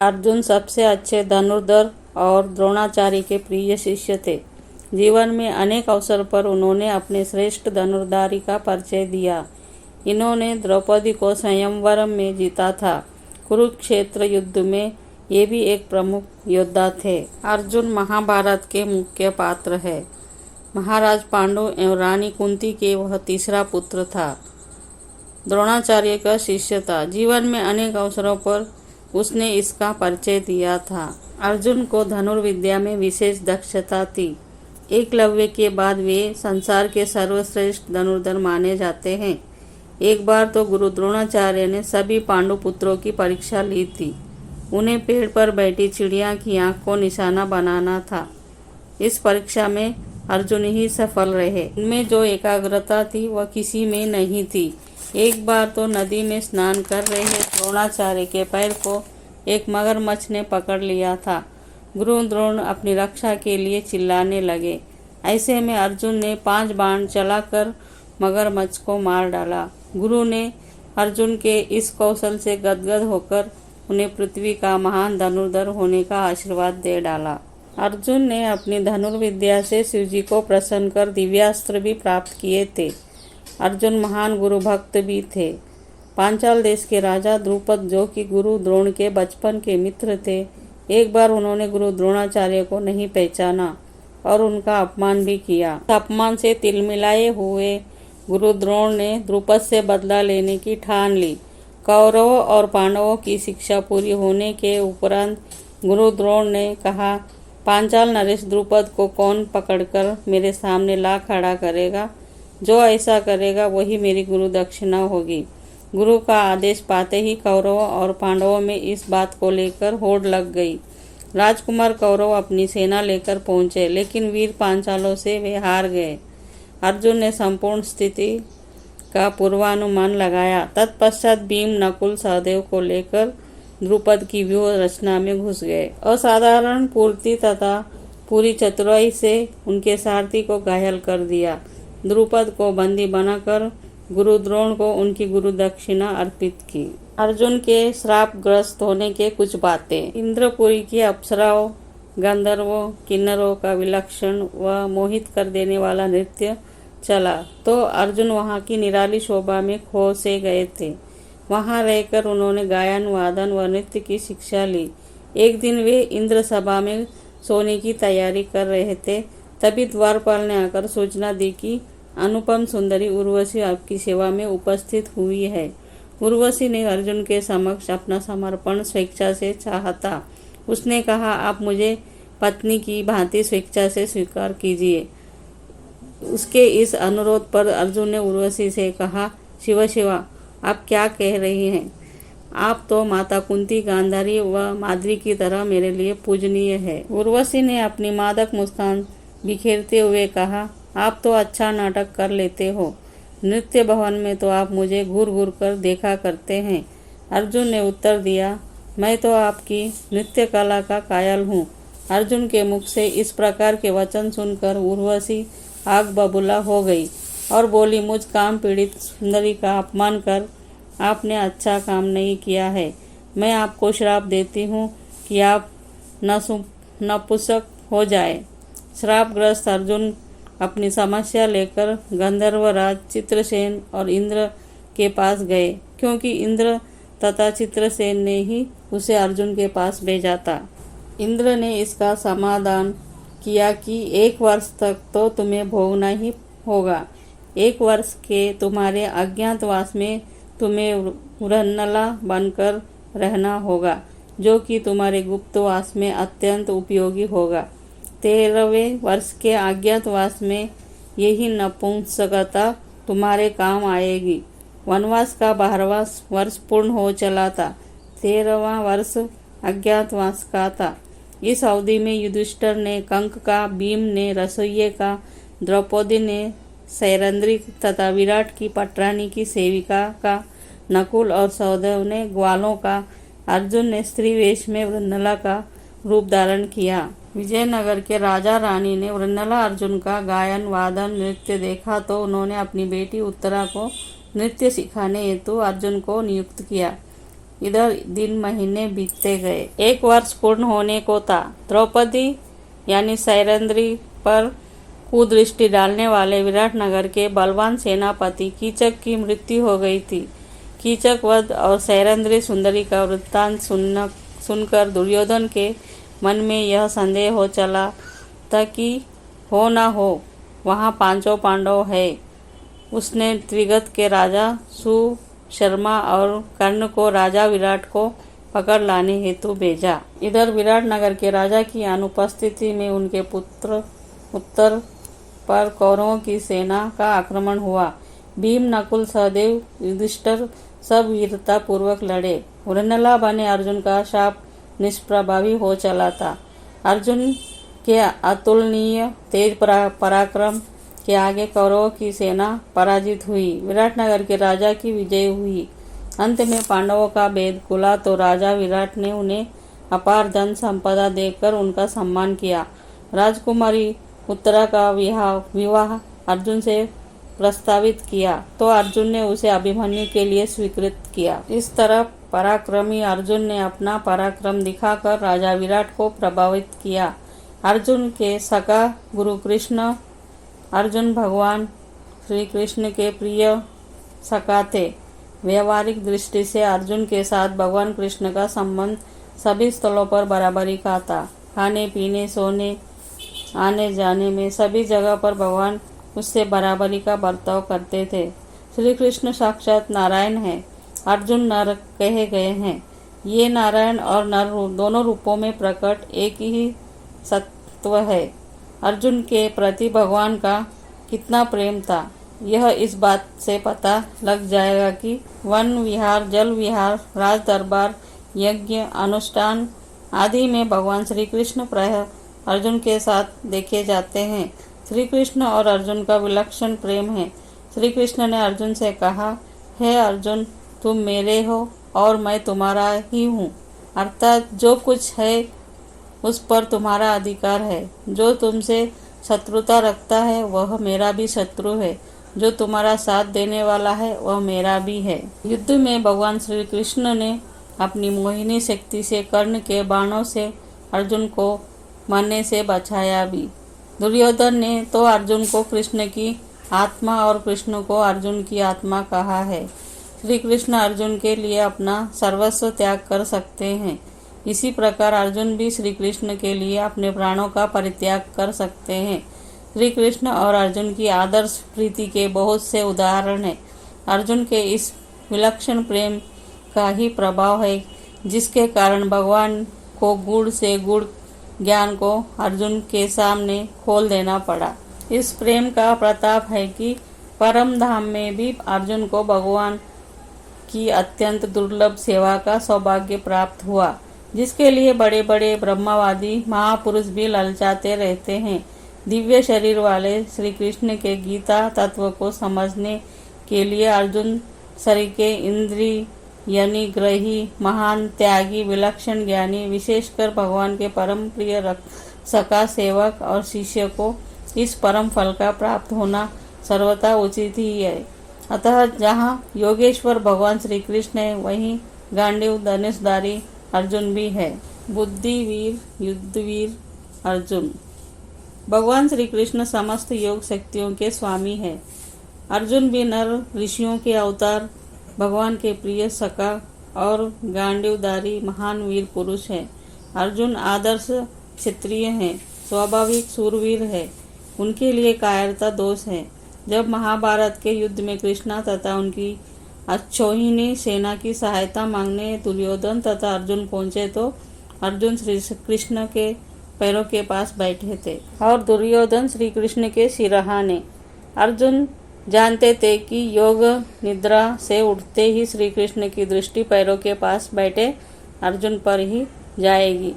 अर्जुन सबसे अच्छे धनुर्धर और द्रोणाचार्य के प्रिय शिष्य थे। जीवन में अनेक अवसर पर उन्होंने अपने श्रेष्ठ धनुर्धारी का परिचय दिया। इन्होंने द्रौपदी को स्वयंवर में जीता था। कुरुक्षेत्र युद्ध में ये भी एक प्रमुख योद्धा थे। अर्जुन महाभारत के मुख्य पात्र है। महाराज पांडु एवं रानी कुंती के वह तीसरा पुत्र था। द्रोणाचार्य का शिष्य था। जीवन में अनेक अवसरों पर उसने इसका परिचय दिया था। अर्जुन को धनुर्विद्या में विशेष दक्षता थी। एकलव्य के बाद वे संसार के सर्वश्रेष्ठ धनुर्धर माने जाते हैं। एक बार तो गुरु द्रोणाचार्य ने सभी पांडु पुत्रों की परीक्षा ली थी। उन्हें पेड़ पर बैठी चिड़िया की आंख को निशाना बनाना था। इस परीक्षा में अर्जुन ही सफल रहे। उनमें जो एकाग्रता थी वह किसी में नहीं थी। एक बार तो नदी में स्नान कर रहे द्रोणाचार्य के पैर को एक मगरमच्छ ने पकड़ लिया था। गुरु द्रोण अपनी रक्षा के लिए चिल्लाने लगे। ऐसे में अर्जुन ने 5 बाण चलाकर मगरमच्छ को मार डाला। गुरु ने अर्जुन के इस कौशल से गदगद होकर उन्हें पृथ्वी का महान धनुर्धर होने का आशीर्वाद दे डाला। अर्जुन ने अपनी धनुर्विद्या से शिवजी को प्रसन्न कर दिव्यास्त्र भी प्राप्त किए थे। अर्जुन महान गुरु भक्त भी थे। पांचाल देश के राजा द्रुपद, जो कि गुरु द्रोण के बचपन के मित्र थे, एक बार उन्होंने गुरु द्रोणाचार्य को नहीं पहचाना और उनका अपमान भी किया। अपमान से तिलमिलाए हुए गुरु द्रोण ने द्रुपद से बदला लेने की ठान ली। कौरवों और पांडवों की शिक्षा पूरी होने के उपरांत गुरु द्रोण ने कहा, पांचाल नरेश द्रुपद को कौन पकड़कर मेरे सामने ला खड़ा करेगा? जो ऐसा करेगा वही मेरी गुरु दक्षिणा होगी। गुरु का आदेश पाते ही कौरवों और पांडवों में इस बात को लेकर होड़ लग गई। राजकुमार कौरव अपनी सेना लेकर पहुंचे, लेकिन वीर पांचालों से वे हार गए। अर्जुन ने संपूर्ण स्थिति का पूर्वानुमान लगाया। तत्पश्चात भीम, नकुल, सहदेव को लेकर द्रुपद की व्यूह रचना में घुस गए। असाधारण पूर्ति तथा पूरी चतुराई से उनके सारथी को घायल कर दिया। द्रुपद को बंदी बनाकर गुरु द्रोण को उनकी गुरु दक्षिणा अर्पित की। अर्जुन के श्रापग्रस्त होने के कुछ बातें। इंद्रपुरी की अप्सराओं, गंधर्वों, किन्नरों का विलक्षण व मोहित कर देने वाला नृत्य चला तो अर्जुन वहां की निराली शोभा में खो से गए थे। वहां रहकर उन्होंने गायन, वादन व नृत्य की शिक्षा ली। एक दिन वे इंद्र सभा में सोने की तैयारी कर रहे थे। तभी द्वारपाल ने आकर सूचना दी कि अनुपम सुंदरी उर्वशी आपकी सेवा में उपस्थित हुई है। उर्वशी ने अर्जुन के समक्ष अपना समर्पण स्वेच्छा से चाहता। उसने कहा, आप मुझे पत्नी की भांति स्वेच्छा से स्वीकार कीजिए। उसके इस अनुरोध पर अर्जुन ने उर्वशी से कहा, शिवा शिवा, आप क्या कह रही हैं? आप तो माता कुंती, गांधारी व माद्री की तरह मेरे लिए पूजनीय है। उर्वशी ने अपनी मादक मुस्कान बिखेरते हुए कहा, आप तो अच्छा नाटक कर लेते हो। नृत्य भवन में तो आप मुझे घूर घूर कर देखा करते हैं। अर्जुन ने उत्तर दिया, मैं तो आपकी नृत्य कला का कायल हूँ। अर्जुन के मुख से इस प्रकार के वचन सुनकर उर्वशी आग बबूला हो गई और बोली, मुझ काम पीड़ित सुंदरी का अपमान कर आपने अच्छा काम नहीं किया है। मैं आपको श्राप देती हूँ कि आप नपुंसक हो जाए। श्रापग्रस्त अर्जुन अपनी समस्या लेकर गंधर्वराज चित्रसेन और इंद्र के पास गए, क्योंकि इंद्र तथा चित्रसेन ने ही उसे अर्जुन के पास भेजा था। इंद्र ने इसका समाधान किया कि 1 वर्ष तक तो तुम्हें भोगना ही होगा। 1 वर्ष के तुम्हारे अज्ञातवास में तुम्हें वृन्नला बनकर रहना होगा, जो कि तुम्हारे गुप्तवास में अत्यंत उपयोगी होगा। 13वें वर्ष के अज्ञातवास में यही नपुंसकता तुम्हारे काम आएगी। वनवास का 12वां वर्ष पूर्ण हो चला था। 13वां वर्ष अज्ञातवास का था। इस अवधि में युधिष्ठिर ने कंक का, भीम ने रसोइये का, द्रौपदी ने सैरंध्री तथा विराट की पटरानी की सेविका का, नकुल और सहदेव ने ग्वालों का, अर्जुन ने स्त्री वेश में वृन्नला का रूप धारण किया। विजयनगर के राजा रानी ने वृन्नला अर्जुन का गायन, वादन, नृत्य देखा तो उन्होंने अपनी बेटी उत्तरा को नृत्य सिखाने हेतु अर्जुन को नियुक्त किया। इधर दिन महीने बीतते गए। 1 वर्ष पूर्ण होने को था। द्रौपदी यानी सैरंध्री पर कुदृष्टि डालने वाले विराटनगर के बलवान सेनापति कीचक की मृत्यु हो गई थी। कीचक वध और सैरंध्री सुंदरी का वृत्तांत सुनकर दुर्योधन के मन में यह संदेह हो चला था कि हो न हो वहाँ 5 पांडव है। उसने त्रिगत के राजा सुशर्मा और कर्ण को राजा विराट को पकड़ लाने हेतु भेजा। इधर विराटनगर के राजा की अनुपस्थिति में उनके पुत्र उत्तर पर कौरवों की सेना का आक्रमण हुआ। भीम, नकुल, सहदेव, युधिष्ठिर सब वीरता पूर्वक लड़े। वृणला बने अर्जुन का शाप निष्प्रभावी हो चला था। अर्जुन के अतुलनीय तेज पराक्रम के आगे कौरवों की सेना पराजित हुई। विराटनगर के राजा की विजय हुई। अंत में पांडवों का भेद खुला तो राजा विराट ने उन्हें अपार धन संपदा देकर उनका सम्मान किया। राजकुमारी उत्तरा का विवाह अर्जुन से प्रस्तावित किया तो अर्जुन ने उसे अभिमन्यु के लिए स्वीकृत किया। इस तरह पराक्रमी अर्जुन ने अपना पराक्रम दिखाकर राजा विराट को प्रभावित किया। अर्जुन के सखा गुरु कृष्ण, अर्जुन भगवान श्री कृष्ण के प्रिय सखा थे। व्यवहारिक दृष्टि से अर्जुन के साथ भगवान कृष्ण का संबंध सभी स्थलों पर बराबरी का था। खाने पीने, सोने, आने जाने में सभी जगह पर भगवान उससे बराबरी का बर्ताव करते थे। श्री कृष्ण साक्षात नारायण हैं। अर्जुन नर कहे गए हैं। ये नारायण और नर दोनों रूपों में प्रकट एक ही सत्व है। अर्जुन के प्रति भगवान का कितना प्रेम था यह इस बात से पता लग जाएगा कि वन विहार, जल विहार, राज दरबार, यज्ञ, अनुष्ठान आदि में भगवान श्री कृष्ण प्रायः अर्जुन के साथ देखे जाते हैं। श्री कृष्ण और अर्जुन का विलक्षण प्रेम है। श्री कृष्ण ने अर्जुन से कहा, हे अर्जुन, तुम मेरे हो और मैं तुम्हारा ही हूँ। अर्थात जो कुछ है उस पर तुम्हारा अधिकार है। जो तुमसे शत्रुता रखता है वह मेरा भी शत्रु है। जो तुम्हारा साथ देने वाला है वह मेरा भी है। युद्ध में भगवान श्री कृष्ण ने अपनी मोहिनी शक्ति से कर्ण के बाणों से अर्जुन को मरने से बचाया भी। दुर्योधन ने तो अर्जुन को कृष्ण की आत्मा और कृष्ण को अर्जुन की आत्मा कहा है। श्री कृष्ण अर्जुन के लिए अपना सर्वस्व त्याग कर सकते हैं। इसी प्रकार अर्जुन भी श्री कृष्ण के लिए अपने प्राणों का परित्याग कर सकते हैं। श्री कृष्ण और अर्जुन की आदर्श प्रीति के बहुत से उदाहरण हैं। अर्जुन के इस विलक्षण प्रेम का ही प्रभाव है जिसके कारण भगवान को गुण से गुण ज्ञान को अर्जुन के सामने खोल देना पड़ा। इस प्रेम का प्रताप है कि परम धाम में भी अर्जुन को भगवान की अत्यंत दुर्लभ सेवा का सौभाग्य प्राप्त हुआ, जिसके लिए बड़े बड़े ब्रह्मवादी महापुरुष भी ललचाते रहते हैं। दिव्य शरीर वाले श्री कृष्ण के गीता तत्व को समझने के लिए अर्जुन सरीखे इंद्रिय यानी ग्रही, महान त्यागी, विलक्षण ज्ञानी, विशेषकर भगवान के परम प्रिय सखा, सेवक और शिष्य को इस परम फल का प्राप्त होना सर्वथा उचित ही है। अतः जहाँ योगेश्वर भगवान श्री कृष्ण है वहीं गांडीव धनुषधारी अर्जुन भी है। बुद्धिवीर, युद्धवीर अर्जुन। भगवान श्री कृष्ण समस्त योग शक्तियों के स्वामी है। अर्जुन भी नर ऋषियों के अवतार, भगवान के प्रिय सखा और गांडीवधारी महान वीर पुरुष है। अर्जुन आदर्श क्षत्रिय हैं, स्वाभाविक सूरवीर है। उनके लिए कायरता दोष है। जब महाभारत के युद्ध में कृष्णा तथा उनकी अक्षौहिणी सेना की सहायता मांगने दुर्योधन तथा अर्जुन पहुंचे तो अर्जुन श्री कृष्ण के पैरों के पास बैठे थे और दुर्योधन श्री कृष्ण के सिरहाने। अर्जुन जानते थे कि योग निद्रा से उठते ही श्री कृष्ण की दृष्टि पैरों के पास बैठे अर्जुन पर ही जाएगी।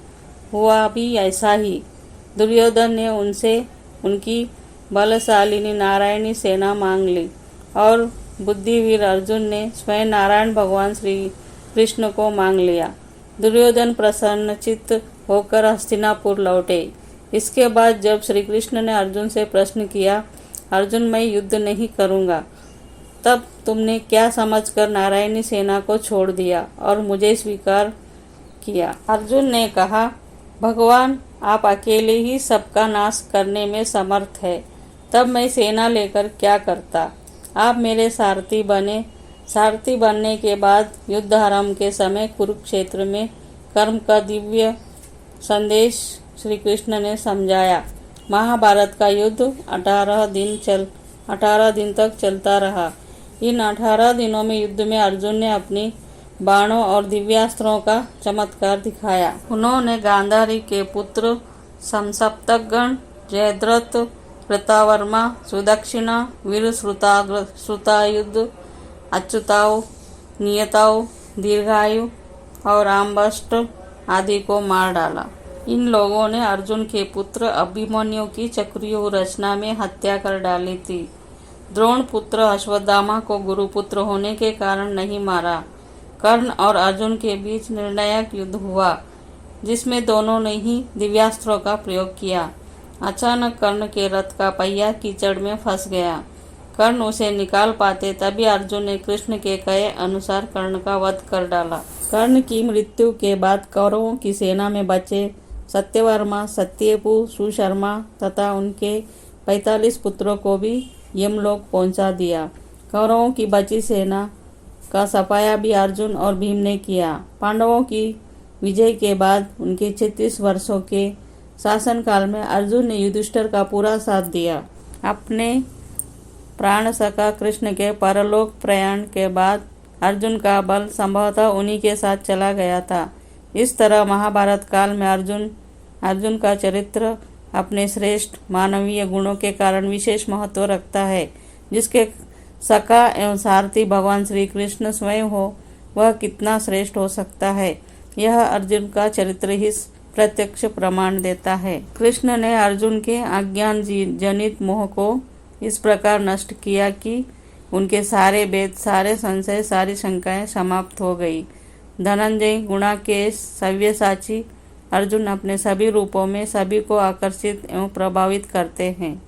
हुआ भी ऐसा ही। दुर्योधन ने उनसे उनकी बलशालिनी नारायणी सेना मांग ली और बुद्धिवीर अर्जुन ने स्वयं नारायण भगवान श्री कृष्ण को मांग लिया। दुर्योधन प्रसन्नचित्त होकर हस्तिनापुर लौटे। इसके बाद जब श्री कृष्ण ने अर्जुन से प्रश्न किया, अर्जुन, मैं युद्ध नहीं करूँगा, तब तुमने क्या समझकर नारायणी सेना को छोड़ दिया और मुझे स्वीकार किया? अर्जुन ने कहा, भगवान, आप अकेले ही सबका नाश करने में समर्थ है, तब मैं सेना लेकर क्या करता? आप मेरे सारथी बने। सारथी बनने के बाद युद्ध आरंभ के समय कुरुक्षेत्र में कर्म का दिव्य संदेश श्री कृष्ण ने समझाया। महाभारत का युद्ध 18 दिन तक चलता रहा। इन 18 दिनों में युद्ध में अर्जुन ने अपनी बाणों और दिव्यास्त्रों का चमत्कार दिखाया। उन्होंने गांधारी के पुत्र समसप्तकगण, जयद्रथ, कृतावर्मा, सुदक्षिणा, वीर श्रुतायुध, अच्युताओ, नियताओ, दीर्घायु और आम्बष्ट आदि को मार डाला। इन लोगों ने अर्जुन के पुत्र अभिमन्यु की चक्रव्यूह रचना में हत्या कर डाली थी। द्रोण पुत्र अश्वत्थामा को गुरुपुत्र होने के कारण नहीं मारा। कर्ण और अर्जुन के बीच निर्णायक युद्ध हुआ, जिसमें दोनों ने ही दिव्यास्त्रों का प्रयोग किया। अचानक कर्ण के रथ का पहिया कीचड़ में फंस गया। कर्ण उसे निकाल पाते तभी अर्जुन ने कृष्ण के कहे अनुसार कर्ण का वध कर डाला। कर्ण की मृत्यु के बाद कौरवों की सेना में बचे सत्यवर्मा, सत्यपु, सुशर्मा तथा उनके 45 पुत्रों को भी यमलोक पहुंचा दिया। कौरवों की बची सेना का सफाया भी अर्जुन और भीम ने किया। पांडवों की विजय के बाद उनके 36 वर्षों के शासनकाल में अर्जुन ने युधिष्ठिर का पूरा साथ दिया। अपने प्राण सखा कृष्ण के परलोक प्रयाण के बाद अर्जुन का बल संभवतः उन्हीं के साथ चला गया था। इस तरह महाभारत काल में अर्जुन का चरित्र अपने श्रेष्ठ मानवीय गुणों के कारण विशेष महत्व रखता है। जिसके सखा एवं सारथी भगवान श्री कृष्ण स्वयं हो, वह कितना श्रेष्ठ हो सकता है, यह अर्जुन का चरित्र ही प्रत्यक्ष प्रमाण देता है। कृष्ण ने अर्जुन के अज्ञान जनित मोह को इस प्रकार नष्ट किया कि उनके सारे भेद, सारे संशय, सारी शंकाएं समाप्त हो गई। धनंजय, गुणाकेश, सव्यसाची अर्जुन अपने सभी रूपों में सभी को आकर्षित एवं प्रभावित करते हैं।